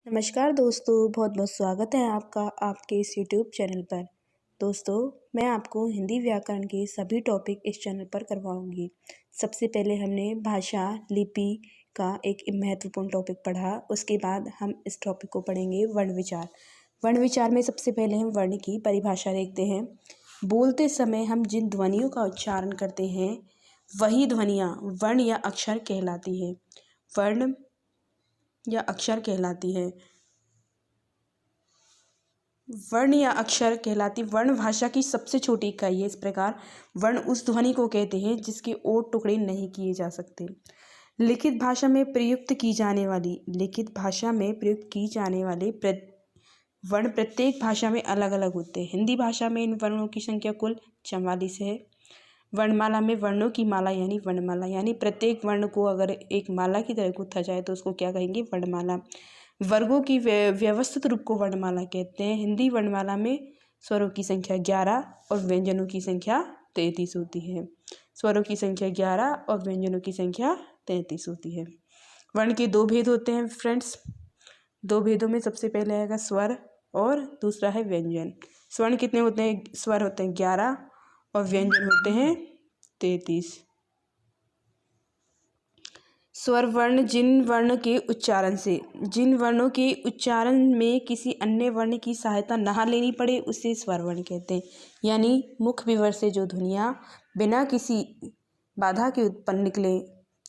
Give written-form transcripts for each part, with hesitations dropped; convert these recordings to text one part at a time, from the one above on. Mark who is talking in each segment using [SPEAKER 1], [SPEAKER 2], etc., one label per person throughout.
[SPEAKER 1] नमस्कार दोस्तों, बहुत बहुत स्वागत है आपका आपके इस यूट्यूब चैनल पर। दोस्तों, मैं आपको हिंदी व्याकरण के सभी टॉपिक इस चैनल पर करवाऊंगी। सबसे पहले हमने भाषा लिपि का एक महत्वपूर्ण टॉपिक पढ़ा। उसके बाद हम इस टॉपिक को पढ़ेंगे वर्ण विचार। वर्ण विचार में सबसे पहले हम वर्ण की परिभाषा देखते हैं। बोलते समय हम जिन ध्वनियों का उच्चारण करते हैं वही ध्वनियाँ वर्ण या अक्षर कहलाती है। वर्ण या अक्षर कहलाती है। वर्ण या अक्षर कहलाती वर्ण भाषा की सबसे छोटी इकाई है। इस प्रकार वर्ण उस ध्वनि को कहते हैं जिसके और टुकड़े नहीं किए जा सकते। लिखित भाषा में प्रयुक्त की जाने वाले वर्ण प्रत्येक भाषा में अलग अलग होते हैं। हिंदी भाषा में इन वर्णों की संख्या कुल 44 है। वर्णमाला में वर्णों की माला यानी वर्णमाला, यानी प्रत्येक वर्ण को अगर एक माला की तरह गुथा जाए तो उसको क्या कहेंगे? वर्णमाला। वर्गों की व्यवस्थित रूप को वर्णमाला कहते हैं। हिंदी वर्णमाला में स्वरों की संख्या 11 और व्यंजनों की संख्या 33 होती है। स्वरों की संख्या 11 और व्यंजनों की संख्या 33 होती है। वर्ण के दो भेद होते हैं फ्रेंड्स। दो भेदों में सबसे पहले आएगा स्वर और दूसरा है व्यंजन। स्वर्ण कितने होते हैं? स्वर होते हैं 11 और व्यंजन होते हैं 33। स्वर वर्ण जिन वर्णों के उच्चारण में किसी अन्य वर्ण की सहायता न लेनी पड़े उसे स्वर वर्ण कहते हैं। यानी मुख विवर से जो ध्वनियाँ बिना किसी बाधा के उत्पन्न निकले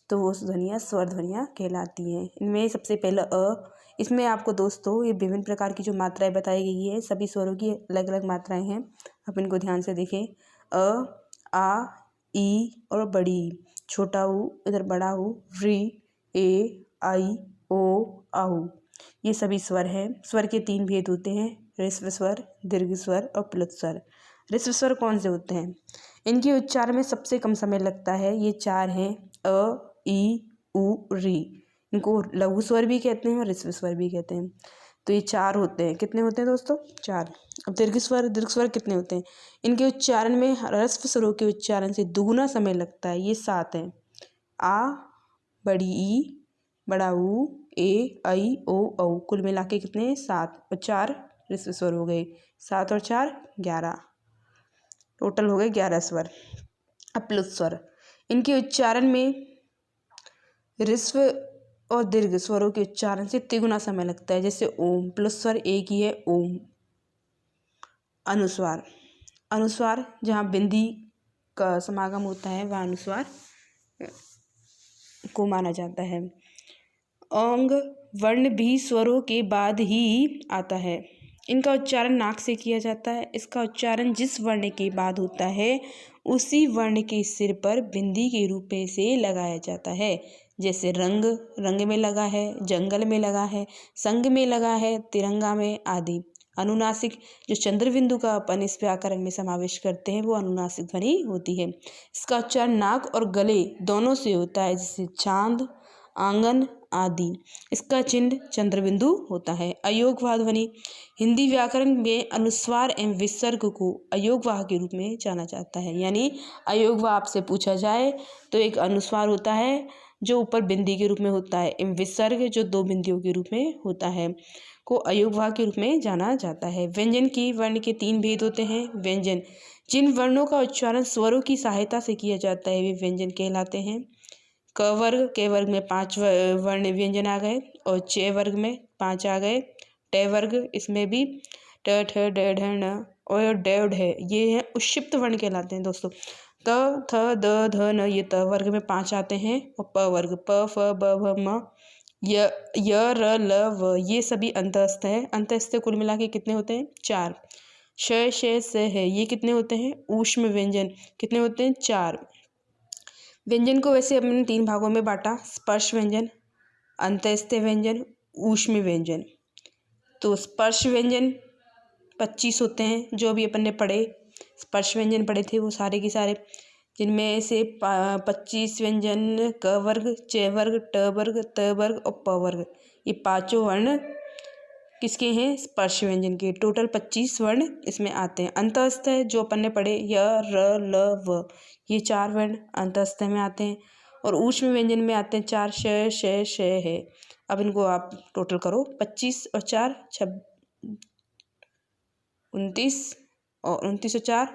[SPEAKER 1] तो वो ध्वनियाँ स्वर ध्वनियाँ कहलाती हैं। इनमें सबसे पहले अ। इसमें आपको दोस्तों ये विभिन्न प्रकार की जो मात्राएं बताई गई है, सभी स्वरों की अलग अलग मात्राएं हैं। आप इनको ध्यान से देखें। अ, आ, ई और बड़ी ई, छोटा ऊ, इधर बड़ा ऊ, री, ए, आई, ओ, आऊ, ये सभी स्वर हैं। स्वर के 3 भेद होते हैं: ह्रस्व स्वर, दीर्घ स्वर और प्लुत स्वर। ह्रस्व स्वर कौन से होते हैं? इनके उच्चारण में सबसे कम समय लगता है। ये 4 हैं: अ, ई, उ, री। इनको लघु स्वर भी कहते हैं और ह्रस्व स्वर भी कहते हैं। तो ये 4 होते हैं। कितने होते हैं दोस्तों? 4। अब दीर्घ स्वर कितने होते हैं? इनके उच्चारण में ह्रस्व स्वरों के उच्चारण से दुगुना समय लगता है। ये 7 हैं: आ, बड़ी ई, बड़ा ऊ, ए, आई, ओ, औ। कुल मिला के कितने? 7 और 4 ह्रस्व स्वर हो गए। 7 और 4 11, टोटल हो गए 11 स्वर। अब प्लुत स्वर, इनके उच्चारण में ह्रस्व और दीर्घ स्वरों के उच्चारण से तिगुना समय लगता है। जैसे ओम, प्लुत स्वर एक ही है, ओम। अनुस्वार जहाँ बिंदी का समागम होता है वह अनुस्वार को माना जाता है। औंग वर्ण भी स्वरों के बाद ही आता है। इनका उच्चारण नाक से किया जाता है। इसका उच्चारण जिस वर्ण के बाद होता है उसी वर्ण के सिर पर बिंदी के रूप में से लगाया जाता है। जैसे रंग में लगा है, जंगल में लगा है, संग में लगा है, तिरंगा में आदि। अनुनासिक जो चंद्र बिंदु का अपन इस व्याकरण में समावेश करते हैं वो अनुनासिक ध्वनि होती है। इसका उच्चारण नाक और गले दोनों से होता है, जैसे चांद, आंगन आदि। इसका चिन्ह चंद्र बिंदु होता है। अयोगवाह ध्वनि, हिंदी व्याकरण में अनुस्वार एवं विसर्ग को अयोगवाह के रूप में जाना जाता है। यानी अयोगवाह आपसे पूछा जाए तो एक अनुस्वार होता है जो ऊपर बिंदी के रूप में होता है, एवं विसर्ग जो 2 बिंदियों के रूप में होता है को अयोगवाह के रूप में जाना जाता है। व्यंजन की वर्ण के 3 भेद होते हैं। व्यंजन जिन वर्णों का उच्चारण स्वरों की सहायता से किया जाता है वे व्यंजन कहलाते हैं। क वर्ग के वर्ग में 5 वर्ण व्यंजन आ गए और च वर्ग में 5 आ गए। ट वर्ग इसमें भी ट, ठ, ड, ढ, न और ड, ढ, ये हैं उक्षिप्त वर्ण कहलाते हैं दोस्तों। त, थ, द, ध, न ये त वर्ग में 5 आते हैं। और प वर्ग प, फ, ब, भ, म, य, र, ल, व ये सभी अंतस्थ हैं। अंतस्थ कुल मिला के कितने होते हैं? 4। श, स है ये कितने होते हैं? ऊष्म व्यंजन कितने होते हैं? 4। व्यंजन को वैसे हमने 3 भागों में बांटा: स्पर्श व्यंजन, अंतस्थ व्यंजन, ऊष्म व्यंजन। तो स्पर्श व्यंजन 25 होते हैं जो अभी अपन ने पढ़े। स्पर्श व्यंजन पढ़े थे वो सारे के सारे, जिनमें से 25 व्यंजन क वर्ग, च वर्ग, ट वर्ग, त वर्ग और प वर्ग, ये 5 वर्ण किसके हैं? स्पर्श व्यंजन के। टोटल 25 वर्ण इसमें आते हैं। अंतस्थ है जो अपन ने पढ़े य, र, ल, व, ये 4 वर्ण अंतस्थ में आते हैं। और ऊष्म व्यंजन में आते हैं 4 श, श है। अब इनको आप टोटल करो, 25 और 4 29 और 29 और 4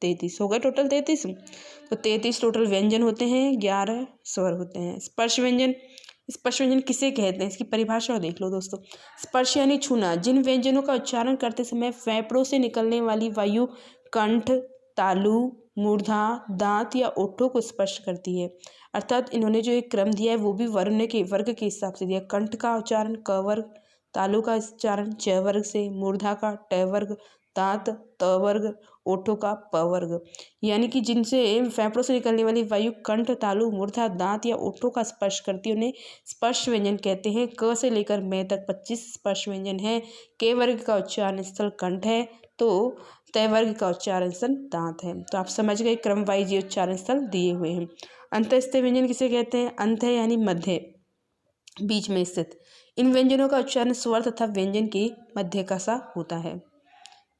[SPEAKER 1] 33 हो गए, टोटल 33। तो 33 टोटल व्यंजन होते हैं, 11 स्वर होते हैं। स्पर्श व्यंजन, स्पर्श व्यंजन किसे कहते हैं, इसकी परिभाषा और देख लो दोस्तों। स्पर्श यानी छूना, जिन व्यंजनों का उच्चारण करते समय फेफड़ों से निकलने वाली वायु कंठ, तालु, मूर्धा, दांत या ओठों को स्पर्श करती है। अर्थात इन्होंने जो एक क्रम दिया है वो भी वर्ग के हिसाब से दिया। कंठ का उच्चारण क वर्ग, तालु का उच्चारण च वर्ग से, मूर्धा का ट वर्ग, दांत त वर्ग, ओठों का प वर्ग। यानी कि जिनसे फेफड़ों से निकलने वाली वायु कंठ, तालु, मूर्धा, दांत या ओठों का स्पर्श करती है उन्हें स्पर्श व्यंजन कहते हैं। क से लेकर मैं तक 25 स्पर्श व्यंजन है। के वर्ग का उच्चारण स्थल कंठ है, तो तय वर्ग का उच्चारण स्थल दांत है। तो आप समझ गए, क्रम वाइज ये उच्चारण स्थल दिए हुए हैं। अंतःस्थ व्यंजन किसे कहते हैं, अंत है यानी मध्य, बीच में स्थित। इन व्यंजनों का उच्चारण स्वर तथा व्यंजन के मध्य का सा होता है।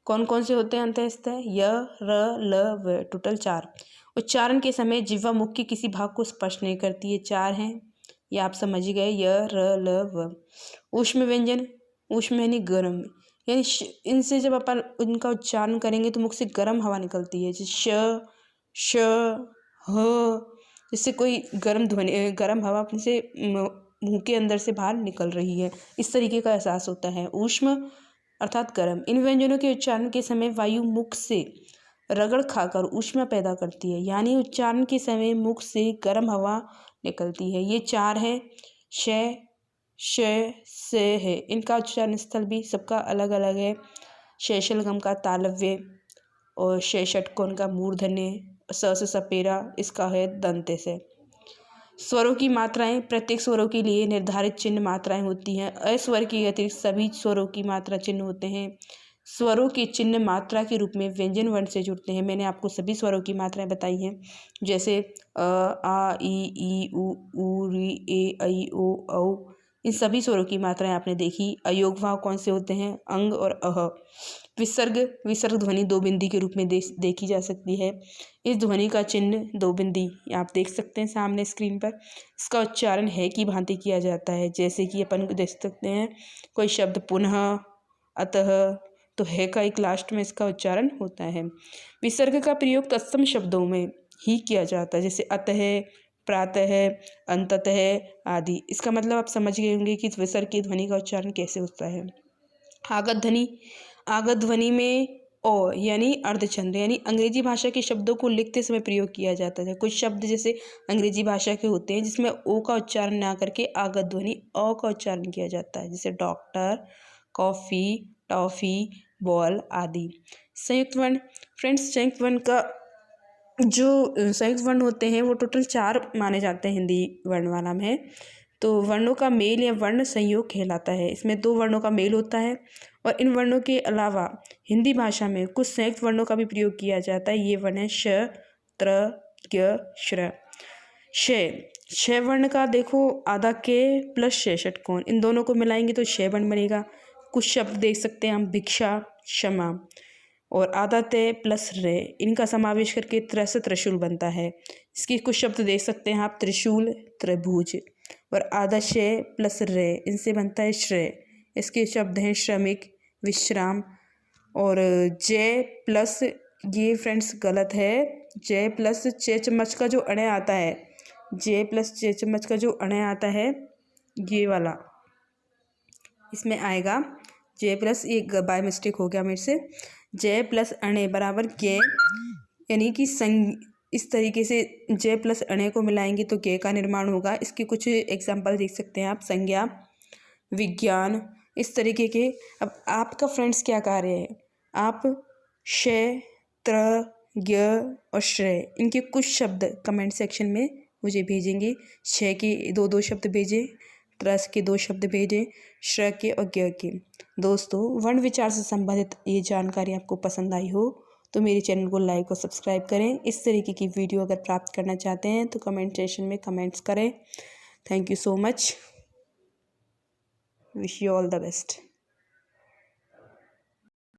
[SPEAKER 1] कौन कौन से होते हैं अंतःस्थ? य, र, ल, व, टोटल 4। उच्चारण के समय जिह्वा मुख के किसी भाग को स्पर्श नहीं करती है, 4 हैं, ये आप समझ ही गए, य, र, ल, व। ऊष्म व्यंजन, ऊष्म यानी गर्म, यानी इनसे जब अपन उनका उच्चारण करेंगे तो मुख से गर्म हवा निकलती है, जैसे श, श, ह, जिससे कोई गर्म ध्वनि, गर्म हवा अपने से मुंह के अंदर से बाहर निकल रही है, इस तरीके का एहसास होता है। ऊष्म अर्थात गर्म। इन व्यंजनों के उच्चारण के समय वायु मुख से रगड़ खाकर ऊष्मा पैदा करती है, यानी उच्चारण के समय मुख से गर्म हवा निकलती है। ये 4 है, श, श, से है। इनका उच्चारण स्थल भी सबका अलग अलग है। शैशलगम का तालव्य और षटकोण का मूर्धन्य, स से सपेरा इसका है दंते से। स्वरों की मात्राएं, प्रत्येक स्वरों के लिए निर्धारित चिन्ह मात्राएं होती हैं। अस्वर के अतिरिक्त सभी स्वरों की मात्रा चिन्ह होते हैं। स्वरों के चिन्ह मात्रा के रूप में व्यंजन वर्ण से जुड़ते हैं। मैंने आपको सभी स्वरों की मात्राएं बताई हैं, जैसे अ, आ, ई, ऊ, री, ए, ऐ, ओ, औ। इन सभी स्वरों की मात्राएं आपने देखी। अयोग भाव कौन से होते हैं, अंग और अह। विसर्ग ध्वनि 2 बिंदी के रूप में देखी जा सकती है। इस ध्वनि का चिन्ह 2 बिंदी आप देख सकते हैं सामने स्क्रीन पर। इसका उच्चारण है की भांति किया जाता है, जैसे कि अपन देख सकते हैं कोई शब्द पुनः, अतः, तो है का एक लास्ट में इसका उच्चारण होता है। विसर्ग का प्रयोग तत्सम शब्दों में ही किया जाता है, जैसे अतः, प्रातः, अंततः आदि। इसका मतलब आप समझ गए होंगे कि विसर्ग की ध्वनि का उच्चारण कैसे होता है। आगत ध्वनि में ओ यानी अर्धचंद्र, यानी अंग्रेजी भाषा के शब्दों को लिखते समय प्रयोग किया जाता है। कुछ शब्द जैसे अंग्रेजी भाषा के होते हैं जिसमें ओ का उच्चारण ना करके आगत ध्वनि ओ का उच्चारण किया जाता है, जैसे डॉक्टर, कॉफ़ी, टॉफ़ी, बॉल आदि। संयुक्त वर्ण, फ्रेंड्स, संयुक्त वर्ण का जो संयुक्त वर्ण होते हैं वो टोटल 4 माने जाते हैं हिंदी वर्णमाला में। तो वर्णों का मेल या वर्ण संयोग कहलाता है। इसमें 2 वर्णों का मेल होता है और इन वर्णों के अलावा हिंदी भाषा में कुछ संयुक्त वर्णों का भी प्रयोग किया जाता है। ये वर्ण है श, त्र, ज्ञ, श्र। श वर्ण का देखो आधा के प्लस श षटकोण, इन दोनों को मिलाएंगे तो श वर्ण बनेगा। कुछ शब्द देख सकते हैं हम, भिक्षा, क्षमा, और आधा ते प्लस रे, इनका समावेश करके त्रिशूल बनता है। इसके कुछ शब्द देख सकते हैं आप, त्रिशूल, त्रिभुज, और आधा शे प्लस रे, इनसे बनता है श्रेय। इसके शब्द हैं श्रमिक, विश्राम, और जय प्लस, ये फ्रेंड्स गलत है, जय प्लस चे चम्मच का जो अणे आता है, जय प्लस चे चम्मच का जो अणे आता है ये वाला, इसमें आएगा जय प्लस, ये बाय मिस्टेक हो गया मेरे से, जय प्लस अणे बराबर ज्ञ, यानी कि इस तरीके से जय प्लस अणे को मिलाएंगे तो ज्ञ का निर्माण होगा। इसके कुछ एग्जाम्पल देख सकते हैं आप, संज्ञा, विज्ञान, इस तरीके के। अब आपका फ्रेंड्स क्या कार्य है, आप श, त्र, ज्ञ और श्रेय, इनके कुछ शब्द कमेंट सेक्शन में मुझे भेजेंगे। श के 2 शब्द भेजें, त्रस के 2 शब्द भेजें, श्र के और ज्ञ के। दोस्तों, वर्ण विचार से संबंधित ये जानकारी आपको पसंद आई हो तो मेरे चैनल को लाइक और सब्सक्राइब करें। इस तरीके की वीडियो अगर प्राप्त करना चाहते हैं तो कमेंट सेक्शन में कमेंट्स करें। Thank you so much, wish you all the best.